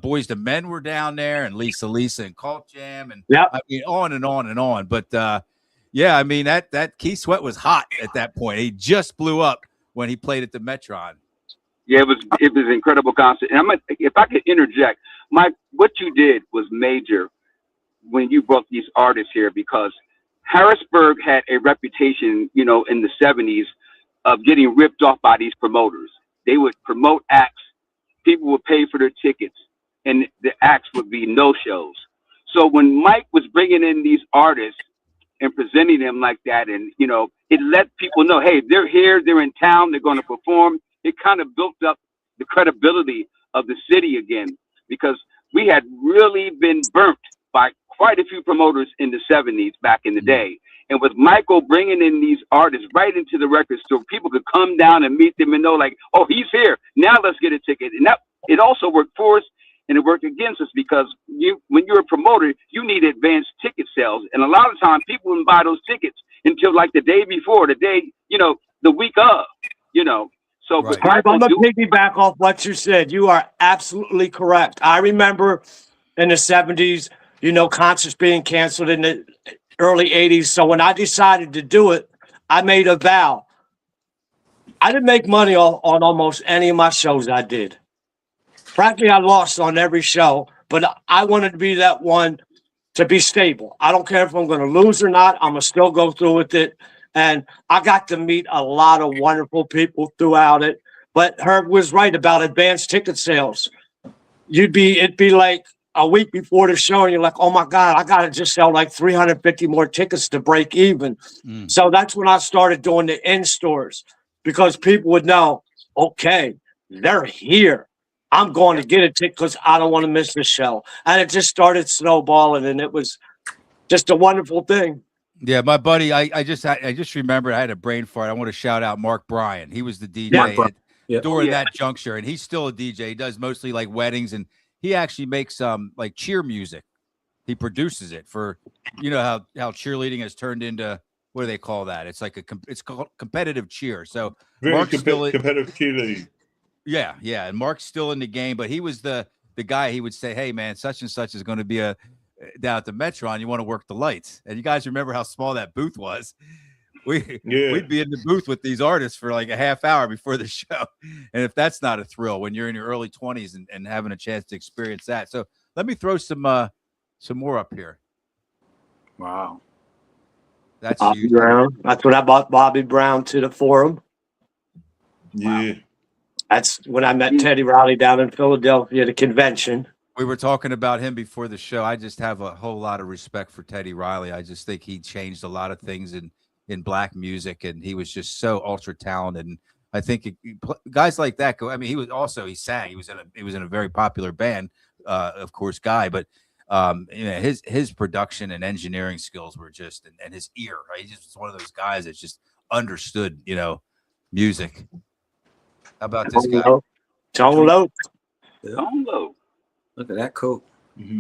Boys to Men were down there, and Lisa and Cult Jam, and I mean on and on and on. But I mean that Keith Sweat was hot at that point. He just blew up when he played at the Metron. Yeah, it was an incredible concert. And if I could interject, Mike, what you did was major when you brought these artists here, because Harrisburg had a reputation, in the 70s of getting ripped off by these promoters. They would promote acts, people would pay for their tickets, and the acts would be no-shows. So when Mike was bringing in these artists and presenting them like that, and, it let people know, hey, they're here, they're in town, they're going to perform. It kind of built up the credibility of the city again, because we had really been burnt by quite a few promoters in the 70s back in the day. And with Michael bringing in these artists right into the record store, people could come down and meet them and know, like, oh, he's here. Now let's get a ticket. And that it also worked for us and it worked against us, because when you're a promoter, you need advanced ticket sales. And a lot of times people wouldn't buy those tickets until like the day before, the day, the week of, So right. I'm going to piggyback off what you said. You are absolutely correct. I remember in the 70s, concerts being canceled in the early 80s. So when I decided to do it, I made a vow. I didn't make money on almost any of my shows I did. Frankly, I lost on every show, but I wanted to be that one to be stable. I don't care if I'm going to lose or not. I'm going to still go through with it. And I got to meet a lot of wonderful people throughout it. But Herb was right about advanced ticket sales. It'd be like a week before the show, and you're like, oh my God, I got to just sell like 350 more tickets to break even. So that's when I started doing the in-stores, because people would know, okay, they're here. I'm going to get a ticket because I don't want to miss the show. And it just started snowballing, and it was just a wonderful thing. Yeah, my buddy, I just remembered I had a brain fart. I want to shout out Mark Bryan. He was the DJ during that juncture, and he's still a DJ. He does mostly like weddings, and he actually makes like cheer music. He produces it for, how cheerleading has turned into, what do they call that? It's like it's called competitive cheer. So Mark's competitive cheerleading. Yeah, and Mark's still in the game, but he was the the guy, he would say, hey man, such and such is going to be down at the Metron. You want to work the lights. And you guys remember how small that booth was? We'd be in the booth with these artists for like a half hour before the show. And if that's not a thrill when you're in your early 20s and having a chance to experience that. So let me throw some more up here. Wow. That's Bobby huge. Brown. That's when I bought Bobby Brown to the Forum. Yeah. Wow. That's when I met Teddy Riley down in Philadelphia at a convention. We were talking about him before the show. I just have a whole lot of respect for Teddy Riley. I just think he changed a lot of things in black music, and he was just so ultra talented. And I think guys like that go. I mean, he sang. He was in a very popular band, of course, Guy. But his production and engineering skills were just, and his ear. Right, he just was one of those guys that just understood, music. How about this guy? Tone Loc. Look at that coat.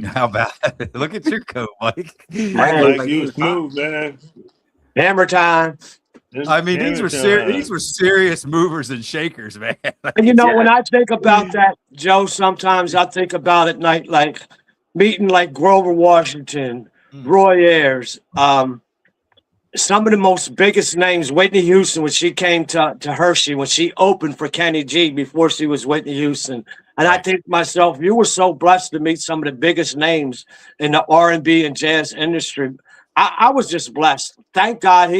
How about look at your coat, Mike? Like you smooth, man. Hammer Time. I mean, these were serious movers and shakers, man. And when I think about that, Joe, sometimes I think about it like meeting like Grover Washington, Roy Ayers, some of the most biggest names, Whitney Houston, when she came to Hershey, when she opened for Kenny G before she was Whitney Houston. And I think to myself, you were so blessed to meet some of the biggest names in the R&B and jazz industry. I was just blessed. Thank God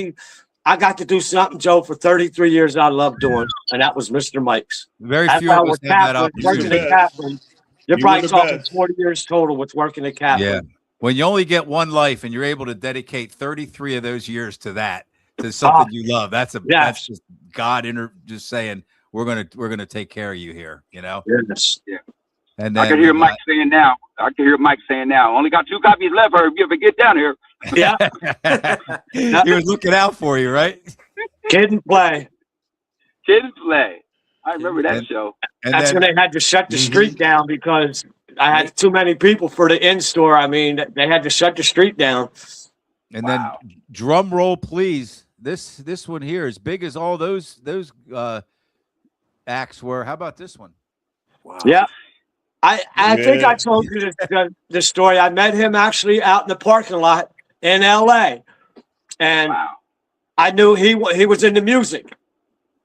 I got to do something, Joe, for 33 years I loved doing, and that was Mr. Mike's. Very few of us have that working at Kaplan. You're probably talking 40 years total with working at Kaplan. Yeah. When you only get one life and you're able to dedicate 33 of those years to something you love, that's just God just saying we're gonna take care of you here, Yes. Yeah. And then, I can hear Mike saying now. Only got 2 copies left, Herb. You ever get down here? Yeah. He was looking out for you, right? Kid and Play. I remember that show. And that's when they had to shut the street down because I had too many people for the in-store. I mean, they had to shut the street down. And then drum roll, please. This one here, as big as all those acts were. How about this one? Wow. Yeah. I think I told you the story. I met him actually out in the parking lot in LA. And I knew he was into music.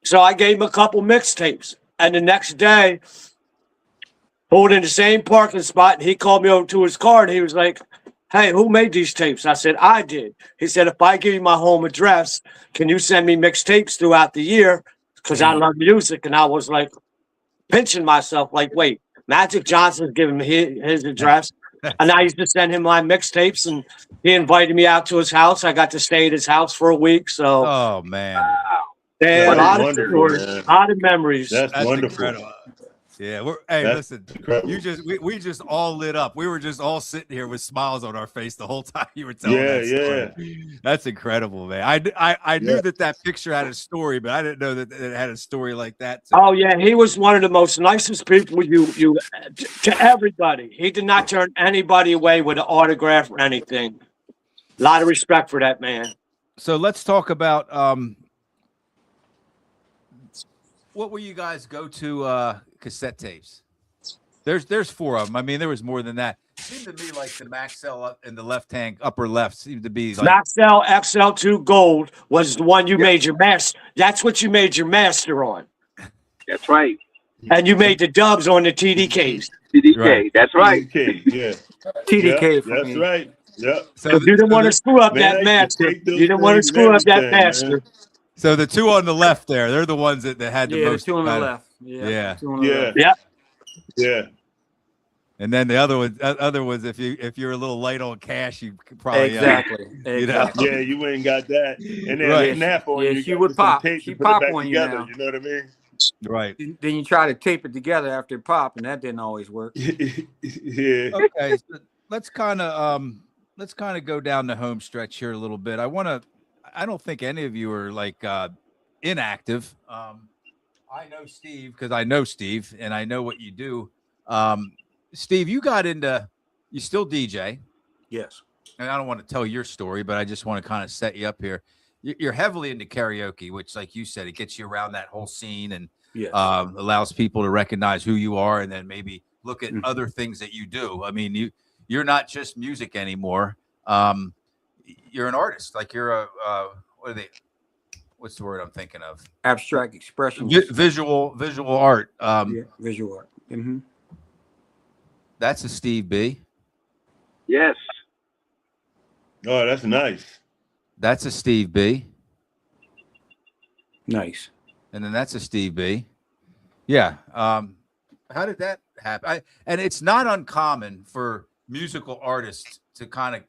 So I gave him a couple mixtapes. And the next day, pulled in the same parking spot, and he called me over to his car, and he was like, hey, who made these tapes? I said, I did. He said, if I give you my home address, can you send me mixtapes throughout the year? Because I love music. And I was like, pinching myself, like, wait, Magic Johnson's giving me his address. And I used to send him my mixtapes, and he invited me out to his house. I got to stay at his house for a week. So, oh, man. A lot of stories, a lot of memories. That's wonderful. Incredible. Yeah, listen, we just all lit up. We were just all sitting here with smiles on our face the whole time you were telling that story. Yeah. That's incredible, man. I knew that picture had a story, but I didn't know that it had a story like that. So. Oh yeah, he was one of the most nicest people to everybody. He did not turn anybody away with an autograph or anything. A lot of respect for that man. So let's talk about what will you guys go to cassette tapes? There's 4 of them. I mean, there was more than that. It seemed to me like the Maxell up in the left-hand upper left seemed to be like Maxell XL2 Gold was the one you made your master. That's what you made your master on. That's right. And you made the dubs on the TDKs. TDK, that's right. TDK, yeah. TDK. That's right. Yep. So you didn't want to screw up that master. You didn't want to screw up that master. Man. So the 2 on the left there, they're the ones that had the most. The 2 on the left. Yeah. Yeah. And then the other ones, if you're a little light on cash, you could probably exactly. Yeah, you ain't got that. And then snap on you. She would pop. She pop on you together, now. You know what I mean? Right. Then you try to tape it together after it pop, and that didn't always work. Yeah. Okay. So let's kind of go down the home stretch here a little bit. I don't think any of you are like inactive. I know Steve because I know Steve and I know what you do. Steve, you still DJ. Yes. And I don't want to tell your story, but I just want to kind of set you up here. You're heavily into karaoke, which, like you said, it gets you around that whole scene and allows people to recognize who you are and then maybe look at other things that you do. I mean, you're not just music anymore. You're an artist. Like you're a what's the word I'm thinking of? Abstract expression. Visual art. Yeah, visual art. Mm-hmm. That's a Steve B. Yes. Oh, that's nice. That's a Steve B. Nice. And then that's a Steve B. Yeah. How did that happen? And it's not uncommon for musical artists to kind of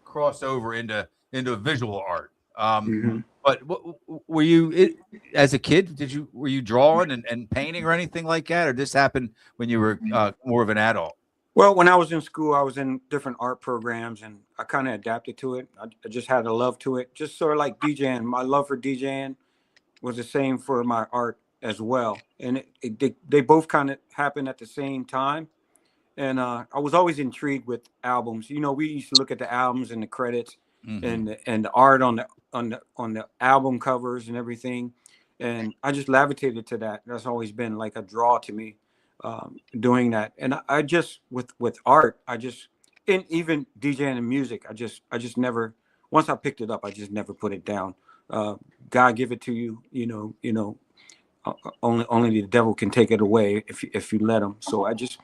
cross over into visual art. But were you as a kid? Were you drawing and painting or anything like that, or this happened when you were more of an adult? Well, when I was in school, I was in different art programs, and I kind of adapted to it. I just had a love to it, just sort of like DJing. My love for DJing was the same for my art as well, and they both kind of happened at the same time. And I was always intrigued with albums. You know, we used to look at the albums and the credits and the art on the album covers and everything, and I just levitated to that. That's always been like a draw to me, doing that. And I just with art, and even DJing and music, I just never. Once I picked it up, I just never put it down. God give it to you, you know. Only the devil can take it away if you let him. So I just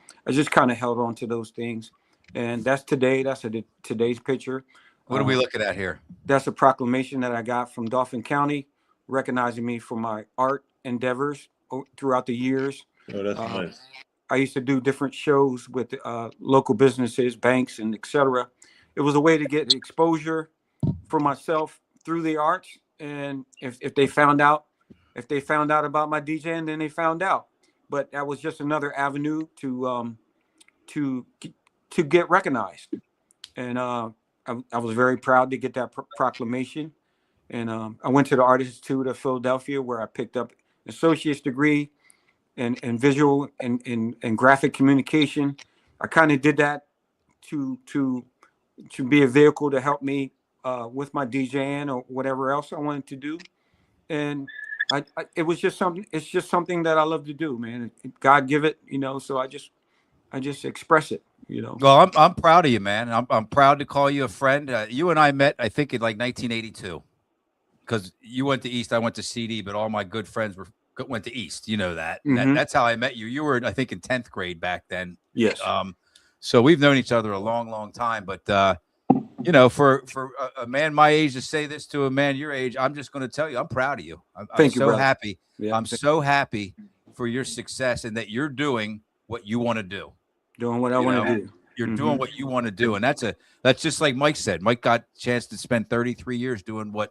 kind of held on to those things, and that's today. That's today's picture. What are we looking at here? That's a proclamation that I got from Dauphin County, recognizing me for my art endeavors throughout the years. Oh, that's nice. I used to do different shows with local businesses, banks, and etc. It was a way to get exposure for myself through the arts, and if they found out about my DJing, then they found out. But that was just another avenue to get recognized. And I was very proud to get that proclamation. And I went to the Art Institute of Philadelphia, where I picked up an associate's degree in visual and graphic communication. I kind of did that to be a vehicle to help me with my DJing or whatever else I wanted to do. And it was just something. It's just something that I love to do, man. God give it, you know. So I just express it, you know. Well, I'm proud of you, man. I'm proud to call you a friend. You and I met, I think, in like 1982, because you went to East, I went to CD, but all my good friends went to East. You know that. That's how I met you. You were, I think, in 10th grade back then. Yes. So we've known each other a long, long time. But you know, for a man my age to say this to a man your age, I'm just going to tell you, I'm proud of you. I'm so happy. Yeah. I'm so happy for your success and that you're doing what you want to do. Doing what I want to do. You're doing what you want to do. And that's just like Mike said. Mike got a chance to spend 33 years doing what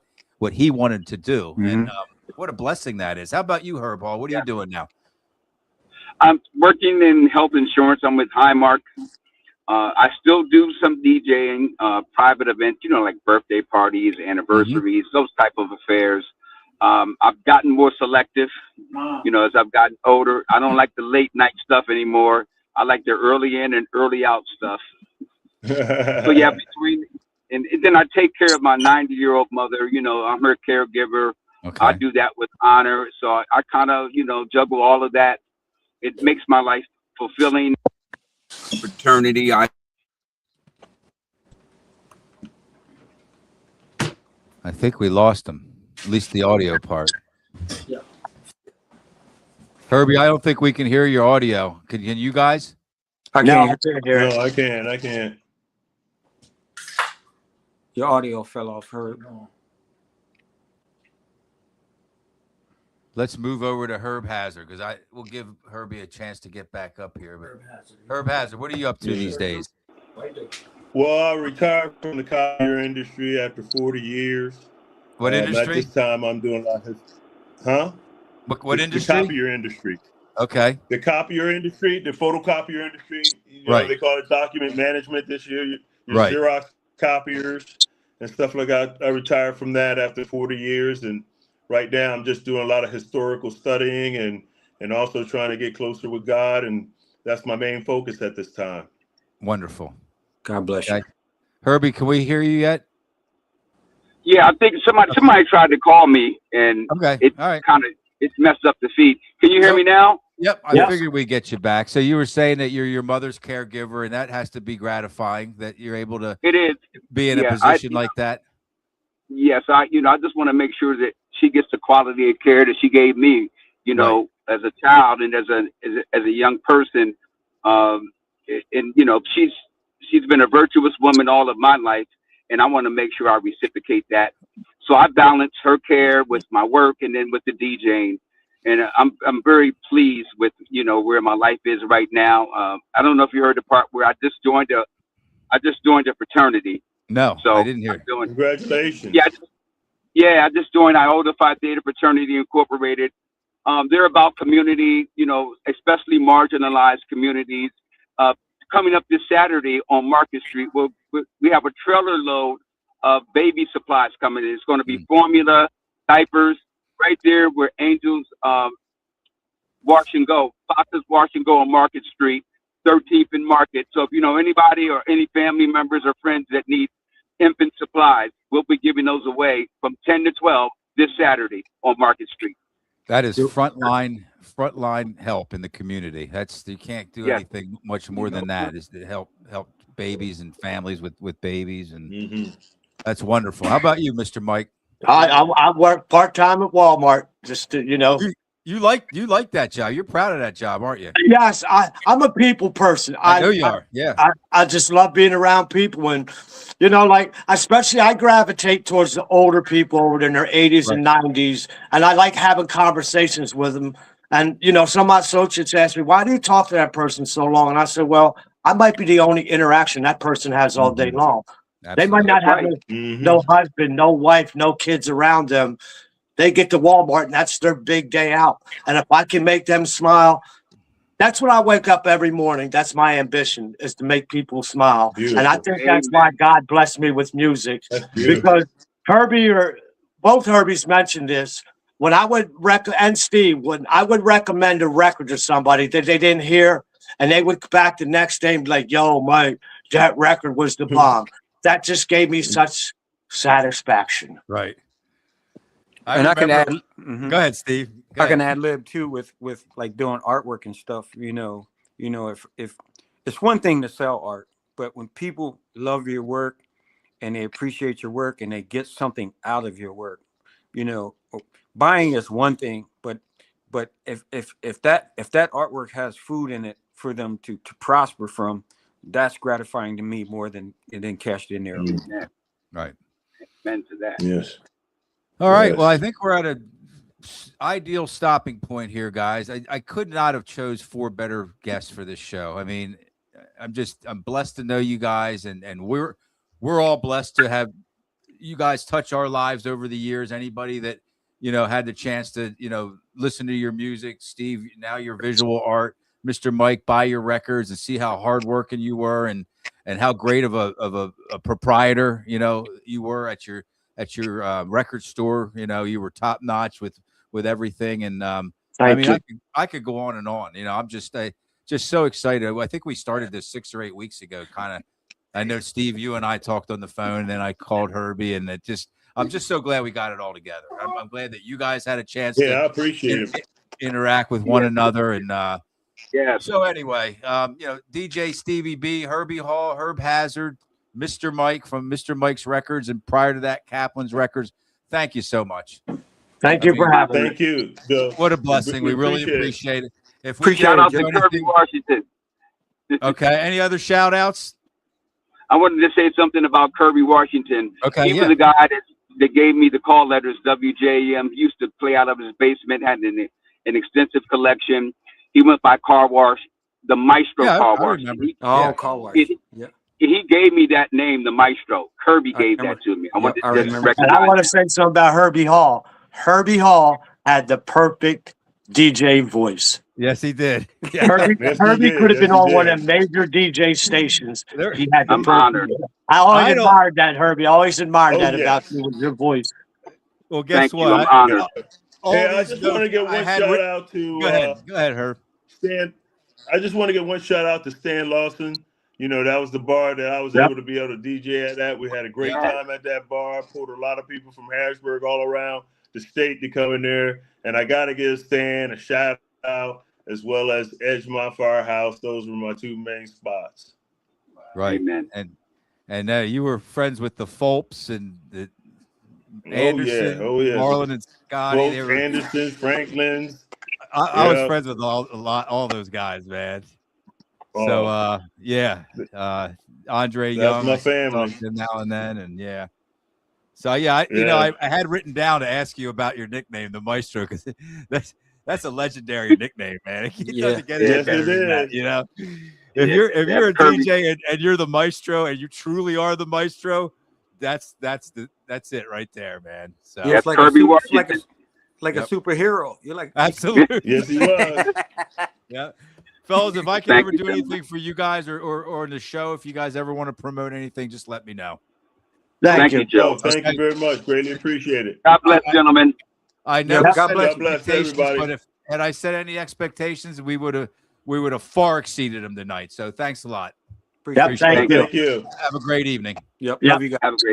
he wanted to do. And what a blessing that is. How about you, Herb Hall? What are you doing now? I'm working in health insurance. I'm with Highmark. I still do some DJing, private events, you know, like birthday parties, anniversaries, those type of affairs. I've gotten more selective, you know, as I've gotten older. I don't like the late night stuff anymore. I like the early in and early out stuff. So yeah, and then I take care of my 90-year-old mother. You know, I'm her caregiver. Okay. I do that with honor. So I kind of, you know, juggle all of that. It makes my life fulfilling. Fraternity. I think we lost him, at least the audio part. Yeah. Herbie, I don't think we can hear your audio. Can you guys? I can't hear it. No, I can't. Your audio fell off, Herb. Let's move over to Herb Hazard, because we'll give Herbie a chance to get back up here. But Herb Hazard, what are you up to these days? Well, I retired from the copier industry after 40 years. What industry? At this time, I'm doing a lot of, What industry? The copier industry. Okay. The copier industry, the photocopier industry. You know, they call it document management this year. Your Xerox copiers and stuff like that. I retired from that after 40 years, and right now I'm just doing a lot of historical studying and also trying to get closer with God, and that's my main focus at this time. Wonderful. God bless you. Herbie, can we hear you yet? Yeah, I think somebody tried to call me, and it messed up the feed. Can you hear me now? Yep, I figured we'd get you back. So you were saying that you're your mother's caregiver, and that has to be gratifying that you're able to be in a position like that. Yes, I just want to make sure that she gets the quality of care that she gave me, as a child and as a young person. And she's been a virtuous woman all of my life, and I want to make sure I reciprocate that. So I balance her care with my work and then with the DJing. And I'm very pleased with where my life is right now. I don't know if you heard the part where I just joined a fraternity. No, so I didn't hear it. Congratulations. I just joined Iota Phi Theta Fraternity Incorporated. They're about community, especially marginalized communities. Coming up this Saturday on Market Street, we have a trailer load of baby supplies coming in. It's going to be formula, diapers, right there where Angels Wash and Go, Fox's Wash and Go on Market Street, 13th and Market. So if you know anybody or any family members or friends that need infant supplies, we'll be giving those away from 10 to 12 this Saturday on Market Street. That is frontline help in the community. You can't do anything much more than that. Is to help babies and families with babies, and that's wonderful. How about you, Mr. Mike? I work part-time at Walmart, just to, You like that job. You're proud of that job, aren't you? Yes, I'm a people person. I know you are. Yeah. I just love being around people, and especially I gravitate towards the older people over in their 80s and 90s, and I like having conversations with them. And some of my associates ask me, "Why do you talk to that person so long?" And I said, "Well, I might be the only interaction that person has all day long. Absolutely. They might not have no husband, no wife, no kids around them. They get to Walmart and that's their big day out. And if I can make them smile, that's when I wake up every morning. That's my ambition, is to make people smile." Beautiful. And I think that's why God blessed me with music, because both Herbies mentioned this. When I would and Steve, when I would recommend a record to somebody that they didn't hear, and they would come back the next day and be like, "Yo, Mike, that record was the bomb." That just gave me such satisfaction. Right. I can add. Go ahead, Steve. I can ad lib too with like doing artwork and stuff. If it's one thing to sell art, but when people love your work and they appreciate your work and they get something out of your work, buying is one thing, but if that artwork has food in it for them to prosper from, that's gratifying to me more than cashed in there. Right. Amen to that. Yes. All right. Well, I think we're at an ideal stopping point here, guys. I could not have chose 4 better guests for this show. I mean, I'm blessed to know you guys, and we're all blessed to have you guys touch our lives over the years. Anybody that had the chance to listen to your music, Steve, now your visual art, Mr. Mike, buy your records and see how hardworking you were and how great of a proprietor you were at your record store. You were top notch with everything, and I could go on and on. I'm just so excited. I think we started this 6 or 8 weeks ago. I know, Steve, you and I talked on the phone, and then I called Herbie, and I'm just so glad we got it all together. I'm glad that you guys had a chance to I appreciate it. Interact with one another. And so anyway, DJ Stevie B, Herbie Hall, Herb Hazard, Mr. Mike from Mr. Mike's Records, and prior to that, Kaplan's Records. Thank you so much. Thank you for having me. Thank you. What a blessing. We really appreciate it. If we shout out to Kirby Washington. Okay. Any other shout outs? I wanted to say something about Kirby Washington. Okay. He was the guy that gave me the call letters, WJM. He used to play out of his basement, had an extensive collection. He went by Car Wash, the Maestro Car Wash. Car Wash. He gave me that name, the Maestro. Kirby gave that to me. I want to say something about Herbie Hall. Herbie Hall had the perfect DJ voice. Yes, he did. Yeah. Herbie could have been on one of the major DJ stations. He had I'm honored. I always admired that, Herbie. I always admired that about you with your voice. Well, guess what? I'm honored. I just want to get one shout out to. Go ahead, Herb. Stan. I just want to get one shout out to Stan Lawson. That was the bar that I was able to be able to DJ at. We had a great time at that bar. Pulled a lot of people from Harrisburg all around the state to come in there. And I got to give Stan a shout out. as well as Edgemont Firehouse. Those were my two main spots. Right. Amen. And you were friends with the Fulps and the Anderson, Marlon and Scotty. Folks, Anderson, Franklin's. I was friends with all those guys, man. So Andre Young, my family now and then, and So I had written down to ask you about your nickname, the Maestro, because that's a legendary nickname, man. It doesn't get any better than that, you know. If you're a DJ and you're the Maestro and you truly are the Maestro, that's it right there, man. So it's like a superhero. You're like absolutely. Yes, he was. Yeah. Fellas, if I can ever do anything for you guys or in the show, if you guys ever want to promote anything, just let me know. Thank you, Joe. Thank you very much. Greatly appreciate it. God bless, gentlemen. I never God bless everybody. But had I set any expectations, we would have far exceeded them tonight. So thanks a lot. Thank you. Have a great evening. Love you guys. Have a great